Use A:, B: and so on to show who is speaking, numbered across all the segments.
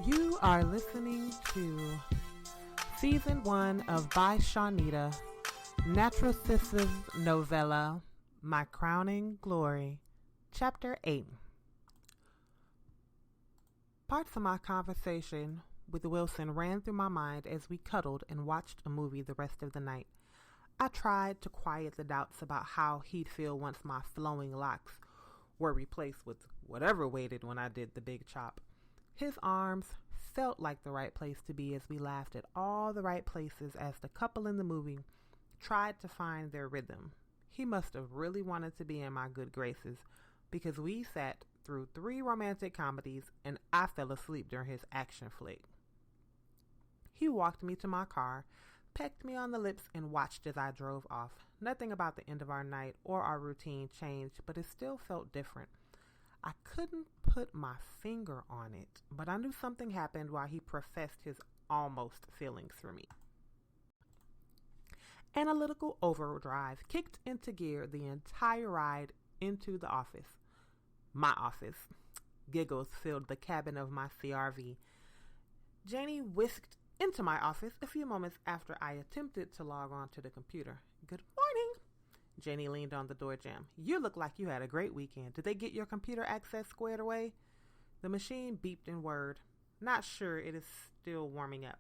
A: You are listening to Season 1 of By Shawneda, Naturalis's novella, My Crowning Glory, Chapter 8. Parts of my conversation with Wilson ran through my mind as we cuddled and watched a movie the rest of the night. I tried to quiet the doubts about how he'd feel once my flowing locks were replaced with whatever waited when I did the big chop. His arms felt like the right place to be as we laughed at all the right places as the couple in the movie tried to find their rhythm. He must have really wanted to be in my good graces because we sat through 3 romantic comedies and I fell asleep during his action flick. He walked me to my car, pecked me on the lips, and watched as I drove off. Nothing about the end of our night or our routine changed, but it still felt different. I couldn't put my finger on it, but I knew something happened while he professed his almost feelings for me. Analytical overdrive kicked into gear the entire ride into the office. My office. Giggles filled the cabin of my CRV. Janie whisked into my office a few moments after I attempted to log on to the computer. Good morning. Janie leaned on the door jamb. You look like you had a great weekend. Did they get your computer access squared away? The machine beeped in Word. Not sure, it is still warming up.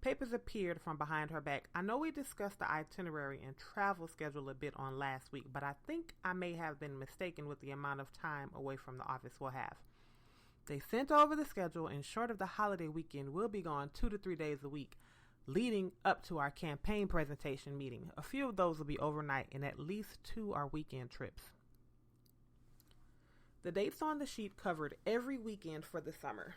A: Papers appeared from behind her back. I know we discussed the itinerary and travel schedule a bit on last week, but I think I may have been mistaken with the amount of time away from the office we'll have. They sent over the schedule, and short of the holiday weekend, we'll be gone 2 to 3 days a week, leading up to our campaign presentation meeting. A few of those will be overnight, and at least 2 are weekend trips. The dates on the sheet covered every weekend for the summer.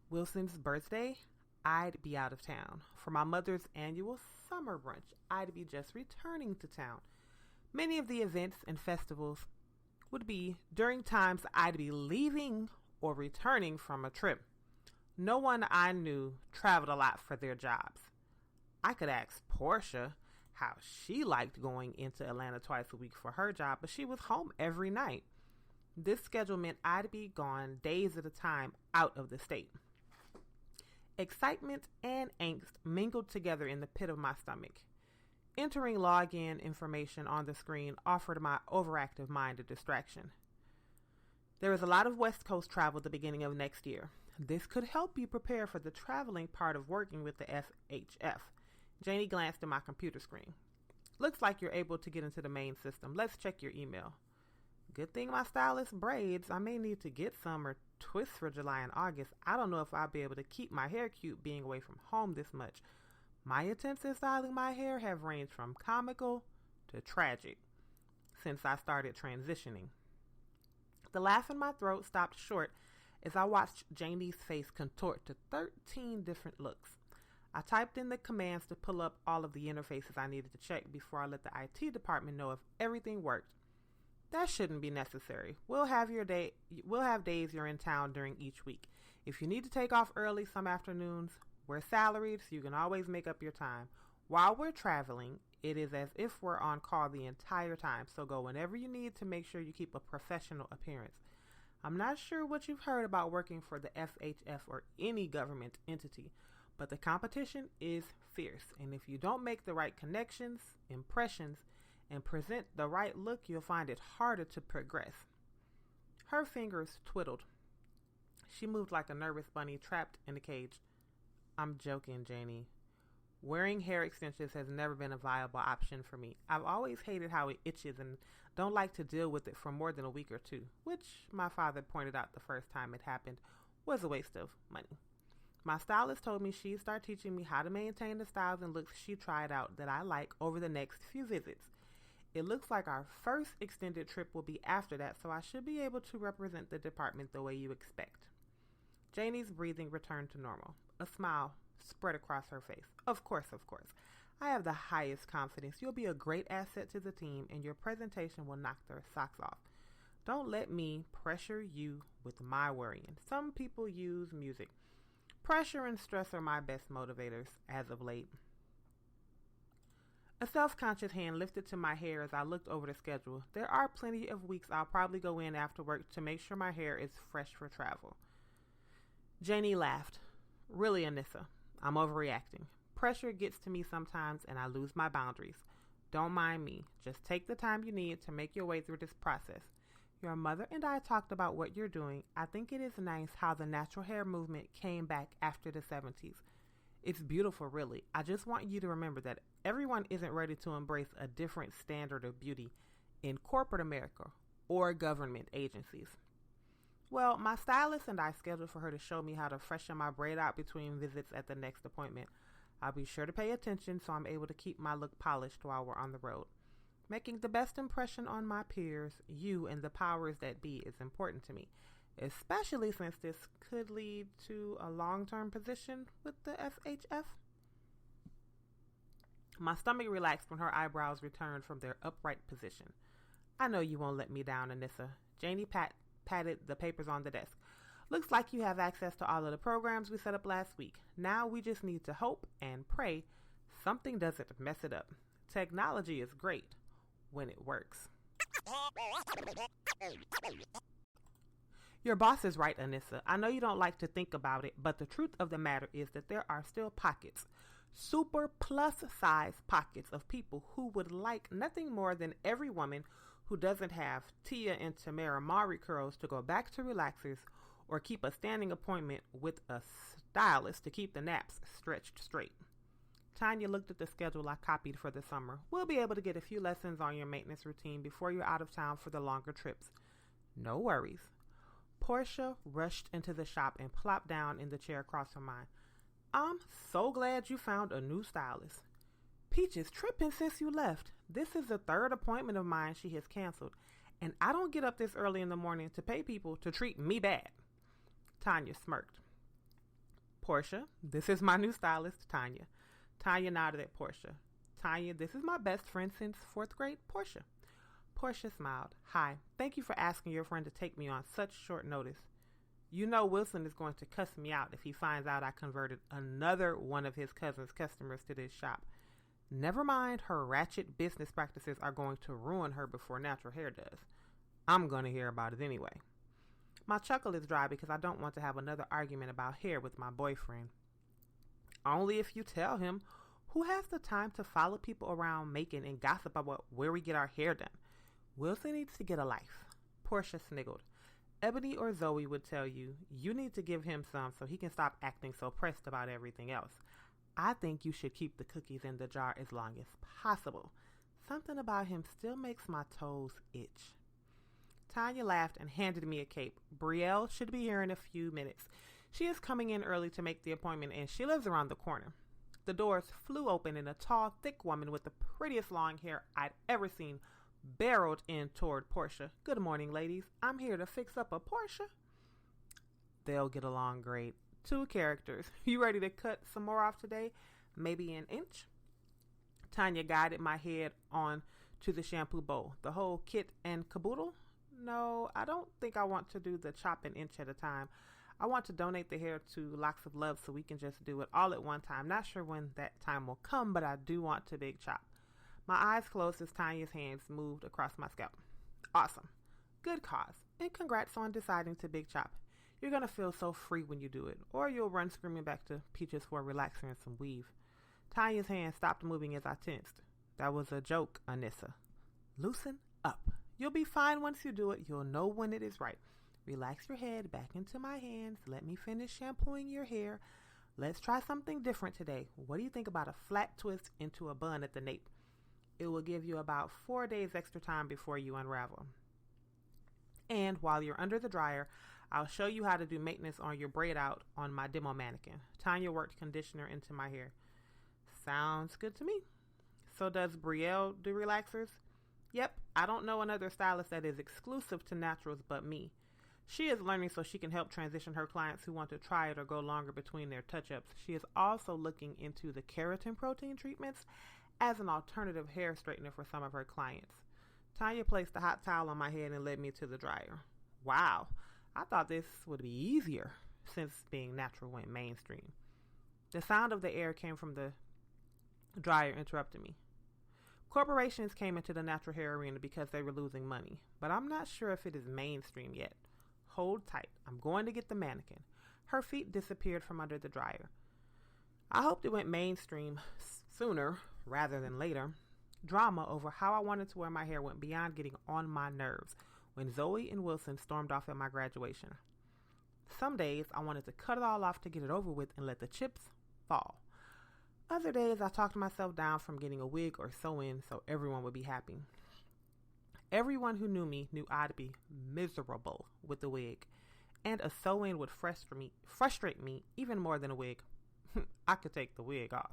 A: Wilson's birthday, I'd be out of town. For my mother's annual summer brunch, I'd be just returning to town. Many of the events and festivals would be during times I'd be leaving or returning from a trip. No one I knew traveled a lot for their jobs. I could ask Porsche how she liked going into Atlanta twice a week for her job, but she was home every night. This schedule meant I'd be gone days at a time out of the state. Excitement and angst mingled together in the pit of my stomach. Entering login information on the screen offered my overactive mind a distraction. There is a lot of West Coast travel at the beginning of next year. This could help you prepare for the traveling part of working with the FHF. Janie glanced at my computer screen. Looks like you're able to get into the main system. Let's check your email. Good thing my stylist braids. I may need to get some or twists for July and August. I don't know if I'll be able to keep my hair cute being away from home this much. My attempts at styling my hair have ranged from comical to tragic since I started transitioning. The laugh in my throat stopped short as I watched Janie's face contort to 13 different looks. I typed in the commands to pull up all of the interfaces I needed to check before I let the IT department know if everything worked. That shouldn't be necessary. We'll have days you're in town during each week. If you need to take off early some afternoons, we're salaried, so you can always make up your time. While we're traveling, it is as if we're on call the entire time, so go whenever you need to make sure you keep a professional appearance. I'm not sure what you've heard about working for the FHF or any government entity, but the competition is fierce, and if you don't make the right connections, impressions, and present the right look, you'll find it harder to progress. Her fingers twiddled. She moved like a nervous bunny trapped in a cage. I'm joking, Janie. Wearing hair extensions has never been a viable option for me. I've always hated how it itches and don't like to deal with it for more than a week or 2, which my father pointed out the first time it happened was a waste of money. My stylist told me she'd start teaching me how to maintain the styles and looks she tried out that I like over the next few visits. It looks like our first extended trip will be after that, so I should be able to represent the department the way you expect. Janie's breathing returned to normal. A smile spread across her face. Of course. I have the highest confidence. You'll be a great asset to the team, and your presentation will knock their socks off. Don't let me pressure you with my worrying. Some people use music. Pressure and stress are my best motivators as of late. A self-conscious hand lifted to my hair as I looked over the schedule. There are plenty of weeks I'll probably go in after work to make sure my hair is fresh for travel. Janie laughed. Really, Anissa, I'm overreacting. Pressure gets to me sometimes and I lose my boundaries. Don't mind me. Just take the time you need to make your way through this process. Your mother and I talked about what you're doing. I think it is nice how the natural hair movement came back after the 70s. It's beautiful, really. I just want you to remember that everyone isn't ready to embrace a different standard of beauty in corporate America or government agencies. Well, my stylist and I scheduled for her to show me how to freshen my braid out between visits at the next appointment. I'll be sure to pay attention so I'm able to keep my look polished while we're on the road. Making the best impression on my peers, you, and the powers that be is important to me, especially since this could lead to a long-term position with the SHF. My stomach relaxed when her eyebrows returned from their upright position. I know you won't let me down, Anissa. Janie patted the papers on the desk. Looks like you have access to all of the programs we set up last week. Now we just need to hope and pray something doesn't mess it up. Technology is great when it works. Your boss is right, Anissa. I know you don't like to think about it, but the truth of the matter is that there are still pockets, super plus size pockets of people who would like nothing more than every woman who doesn't have Tia and Tamara Mari curls to go back to relaxers or keep a standing appointment with a stylist to keep the naps stretched straight. Tanya looked at the schedule I copied for the summer. We'll be able to get a few lessons on your maintenance routine before you're out of town for the longer trips. No worries. Portia rushed into the shop and plopped down in the chair across from mine. I'm so glad you found a new stylist. Peach is tripping since you left. This is the third appointment of mine she has canceled, and I don't get up this early in the morning to pay people to treat me bad. Tanya smirked. Portia, this is my new stylist, Tanya. Tanya nodded at Portia. Tanya, this is my best friend since 4th grade, Portia. Portia smiled. Hi, thank you for asking your friend to take me on such short notice. You know Wilson is going to cuss me out if he finds out I converted another one of his cousin's customers to this shop. Never mind, her ratchet business practices are going to ruin her before natural hair does. I'm going to hear about it anyway. My chuckle is dry because I don't want to have another argument about hair with my boyfriend. Only if you tell him. Who has the time to follow people around making and gossip about where we get our hair done? Wilson needs to get a life. Portia sniggled. Ebony or Zoe would tell you, you need to give him some so he can stop acting so pressed about everything else. I think you should keep the cookies in the jar as long as possible. Something about him still makes my toes itch. Tanya laughed and handed me a cape. Brielle should be here in a few minutes. She is coming in early to make the appointment, and she lives around the corner. The doors flew open, and a tall, thick woman with the prettiest long hair I'd ever seen barreled in toward Portia. Good morning, ladies. I'm here to fix up a Portia. They'll get along great. 2 characters. You ready to cut some more off today? Maybe an inch? Tanya guided my head on to the shampoo bowl. The whole kit and caboodle? No, I don't think I want to do the chop an inch at a time. I want to donate the hair to Locks of Love so we can just do it all at one time. Not sure when that time will come, but I do want to big chop. My eyes closed as Tanya's hands moved across my scalp. Awesome. Good cause. And congrats on deciding to big chop. You're going to feel so free when you do it, or you'll run screaming back to Peaches for a relaxer and some weave. Tanya's hand stopped moving as I tensed. That was a joke, Anissa. Loosen up. You'll be fine once you do it. You'll know when it is right. Relax your head back into my hands. Let me finish shampooing your hair. Let's try something different today. What do you think about a flat twist into a bun at the nape? It will give you about 4 days extra time before you unravel. And while you're under the dryer, I'll show you how to do maintenance on your braid out on my demo mannequin. Tanya worked conditioner into my hair. Sounds good to me. So does Brielle do relaxers? Yep, I don't know another stylist that is exclusive to naturals but me. She is learning so she can help transition her clients who want to try it or go longer between their touch-ups. She is also looking into the keratin protein treatments as an alternative hair straightener for some of her clients. Tanya placed a hot towel on my head and led me to the dryer. Wow, I thought this would be easier since being natural went mainstream. The sound of the air came from the dryer interrupted me. Corporations came into the natural hair arena because they were losing money, but I'm not sure if it is mainstream yet. Hold tight. I'm going to get the mannequin. Her feet disappeared from under the dryer. I hoped it went mainstream sooner rather than later. Drama over how I wanted to wear my hair went beyond getting on my nerves when Zoe and Wilson stormed off at my graduation. Some days I wanted to cut it all off to get it over with and let the chips fall. Other days I talked myself down from getting a wig or sew-in so everyone would be happy. Everyone who knew me knew I'd be miserable with the wig, and a sew-in would frustrate me even more than a wig. I could take the wig off.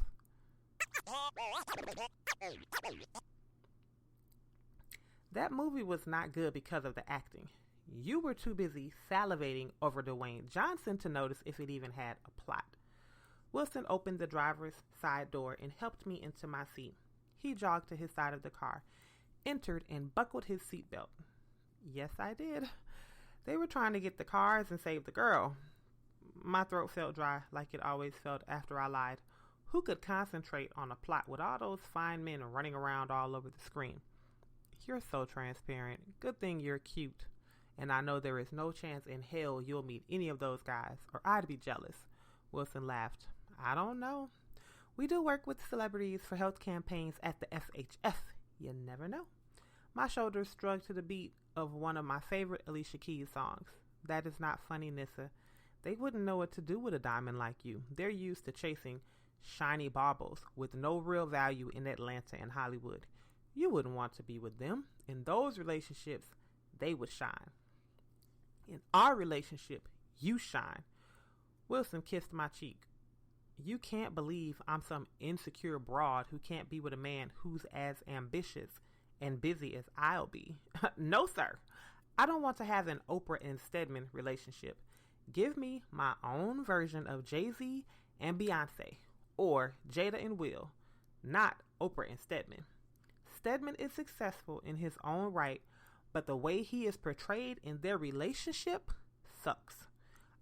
A: That movie was not good because of the acting. You were too busy salivating over Dwayne Johnson to notice if it even had a plot. Wilson opened the driver's side door and helped me into my seat. He jogged to his side of the car, entered, and buckled his seatbelt. Yes, I did. They were trying to get the cars and save the girl. My throat felt dry like it always felt after I lied. Who could concentrate on a plot with all those fine men running around all over the screen? You're so transparent. Good thing you're cute. And I know there is no chance in hell you'll meet any of those guys, or I'd be jealous. Wilson laughed. I don't know. We do work with celebrities for health campaigns at the FHF. You never know. My shoulders shrugged to the beat of one of my favorite Alicia Keys songs. That is not funny, Nissa. They wouldn't know what to do with a diamond like you. They're used to chasing shiny baubles with no real value in Atlanta and Hollywood. You wouldn't want to be with them. In those relationships, they would shine. In our relationship, you shine. Wilson kissed my cheek. You can't believe I'm some insecure broad who can't be with a man who's as ambitious and busy as I'll be. No, sir. I don't want to have an Oprah and Stedman relationship. Give me my own version of Jay-Z and Beyonce, or Jada and Will, not Oprah and Stedman. Stedman is successful in his own right, but the way he is portrayed in their relationship sucks.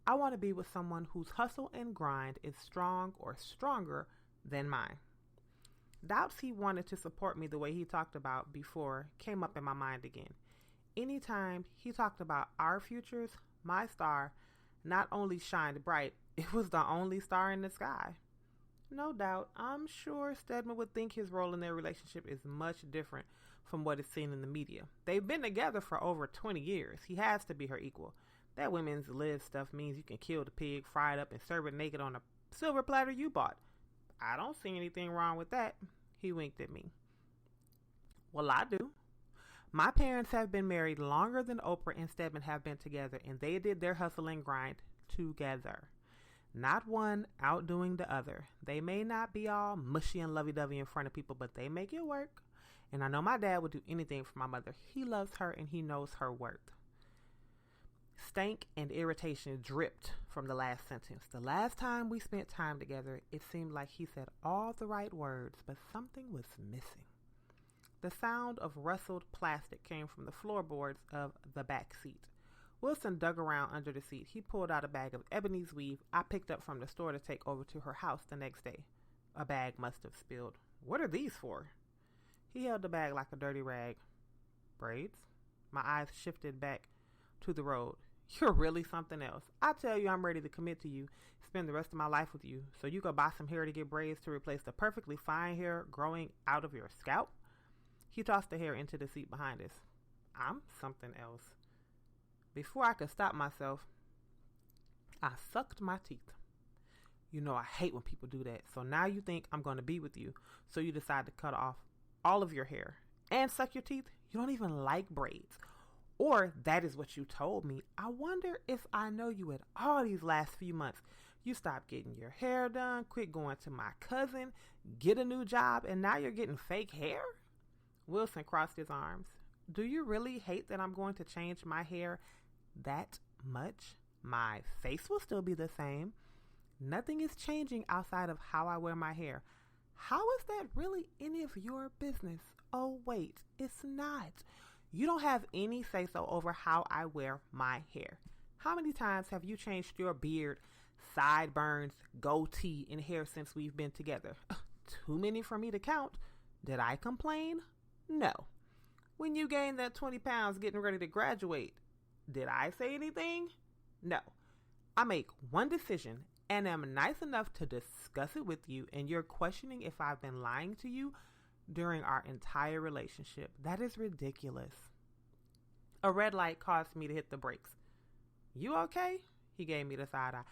A: I want to be with someone whose hustle and grind is strong or stronger than mine. Doubts he wanted to support me the way he talked about before came up in my mind again. Anytime he talked about our futures, my star not only shined bright, it was the only star in the sky. No doubt, I'm sure Stedman would think his role in their relationship is much different from what is seen in the media. They've been together for over 20 years. He has to be her equal. That women's live stuff means you can kill the pig, fry it up, and serve it naked on a silver platter you bought. I don't see anything wrong with that. He winked at me. Well, I do. My parents have been married longer than Oprah and Stedman have been together, and they did their hustle and grind together. Not one outdoing the other. They may not be all mushy and lovey-dovey in front of people, but they make it work. And I know my dad would do anything for my mother. He loves her and he knows her worth. Stank and irritation dripped from the last sentence. The last time we spent time together, it seemed like he said all the right words, but something was missing. The sound of rustled plastic came from the floorboards of the back seat. Wilson dug around under the seat. He pulled out a bag of Ebony's weave I picked up from the store to take over to her house the next day. A bag must have spilled. What are these for? He held the bag like a dirty rag. Braids? My eyes shifted back to the road. You're really something else. I tell you I'm ready to commit to you, spend the rest of my life with you, so you go buy some hair to get braids to replace the perfectly fine hair growing out of your scalp? He tossed the hair into the seat behind us. I'm something else. Before I could stop myself, I sucked my teeth. You know I hate when people do that. So now you think I'm going to be with you, so you decide to cut off all of your hair and suck your teeth? You don't even like braids. Or that is what you told me. I wonder if I know you at all these last few months. You stopped getting your hair done, quit going to my cousin, get a new job, and now you're getting fake hair? Wilson crossed his arms. Do you really hate that I'm going to change my hair that much? My face will still be the same. Nothing is changing outside of how I wear my hair. How is that really any of your business? Oh, wait, it's not. You don't have any say-so over how I wear my hair. How many times have you changed your beard, sideburns, goatee, and hair since we've been together? Too many for me to count. Did I complain? No. When you gained that 20 pounds getting ready to graduate, did I say anything? No. I make one decision and am nice enough to discuss it with you, and you're questioning if I've been lying to you during our entire relationship. That is ridiculous. A red light caused me to hit the brakes. You okay? He gave me the side eye.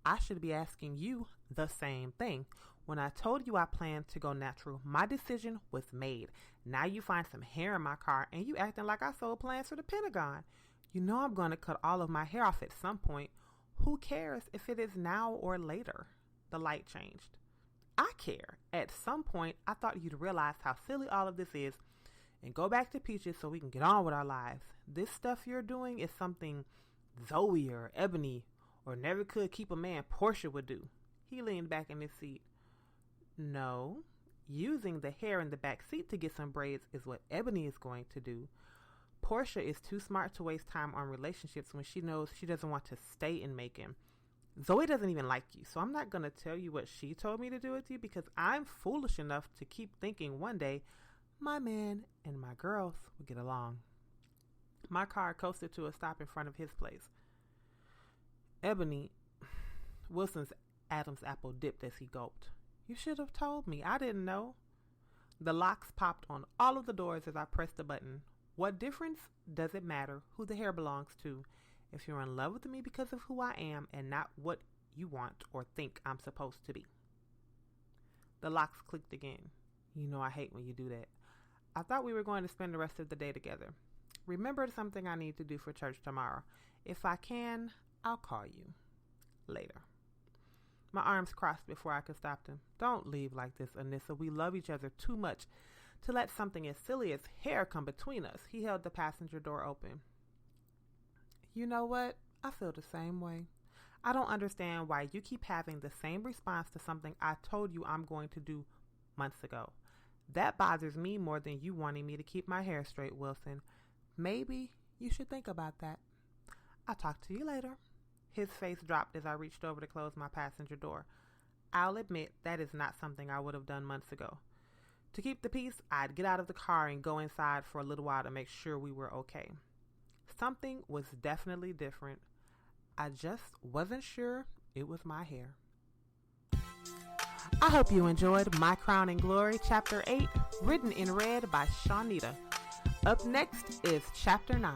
A: I should be asking you the same thing. When I told you I planned to go natural, my decision was made. Now you find some hair in my car and you acting like I sold plans for the Pentagon. You know I'm going to cut all of my hair off at some point. Who cares if it is now or later? The light changed. I care. At some point, I thought you'd realize how silly all of this is and go back to Peaches so we can get on with our lives. This stuff you're doing is something Zoe or Ebony or Never Could Keep a Man Porsche would do. He leaned back in his seat. No, using the hair in the back seat to get some braids is what Ebony is going to do. Portia is too smart to waste time on relationships when she knows she doesn't want to stay in Macon. Zoe doesn't even like you, so I'm not going to tell you what she told me to do with you because I'm foolish enough to keep thinking one day my man and my girls will get along. My car coasted to a stop in front of his place. Ebony, Wilson's Adam's apple dipped as he gulped. You should have told me. I didn't know. The locks popped on all of the doors as I pressed the button. What difference does it matter who the hair belongs to if you're in love with me because of who I am and not what you want or think I'm supposed to be? The locks clicked again. You know I hate when you do that. I thought we were going to spend the rest of the day together. Remember something I need to do for church tomorrow. If I can, I'll call you later. My arms crossed before I could stop him. Don't leave like this, Anissa. We love each other too much to let something as silly as hair come between us. He held the passenger door open. You know what? I feel the same way. I don't understand why you keep having the same response to something I told you I'm going to do months ago. That bothers me more than you wanting me to keep my hair straight, Wilson. Maybe you should think about that. I'll talk to you later. His face dropped as I reached over to close my passenger door. I'll admit that is not something I would have done months ago. To keep the peace, I'd get out of the car and go inside for a little while to make sure we were okay. Something was definitely different. I just wasn't sure it was my hair. I hope you enjoyed My Crown and Glory, Chapter 8, written in red by Shawneda. Up next is Chapter 9.